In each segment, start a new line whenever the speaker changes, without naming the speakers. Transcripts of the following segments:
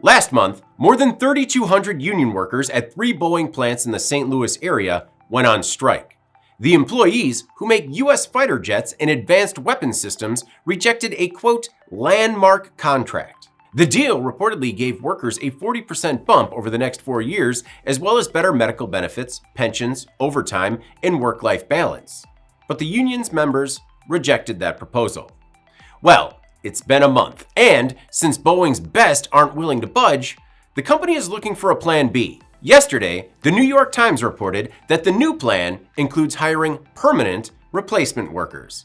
Last month, more than 3,200 union workers at 3 Boeing plants in the St. Louis area went on strike. The employees, who make U.S. fighter jets and advanced weapons systems, rejected a, quote, landmark contract. The deal reportedly gave workers a 40% bump over the next 4 years, as well as better medical benefits, pensions, overtime, and work-life balance. But the union's members rejected that proposal. Well, it's been a month, and since Boeing's best aren't willing to budge, the company is looking for a plan B. Yesterday, the New York Times reported that the new plan includes hiring permanent replacement workers.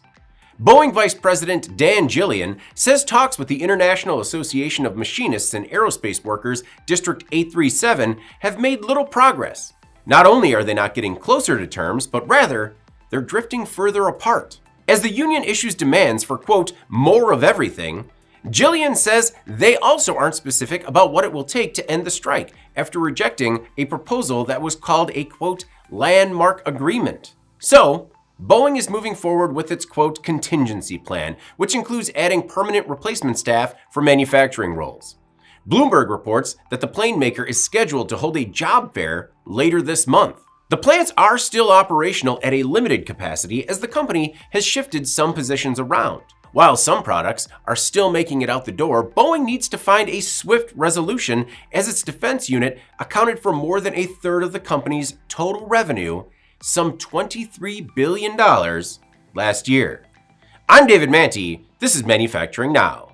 Boeing Vice President Dan Gillian says talks with the International Association of Machinists and Aerospace Workers, District 837, have made little progress. Not only are they not getting closer to terms, but rather, they're drifting further apart. As the union issues demands for, quote, more of everything, Gillian says they also aren't specific about what it will take to end the strike after rejecting a proposal that was called a, quote, landmark agreement. So, Boeing is moving forward with its, quote, contingency plan, which includes adding permanent replacement staff for manufacturing roles. Bloomberg reports that the plane maker is scheduled to hold a job fair later this month. The plants are still operational at a limited capacity as the company has shifted some positions around. While some products are still making it out the door, Boeing needs to find a swift resolution as its defense unit accounted for more than a third of the company's total revenue, some $23 billion last year. I'm David Manti. This is Manufacturing Now.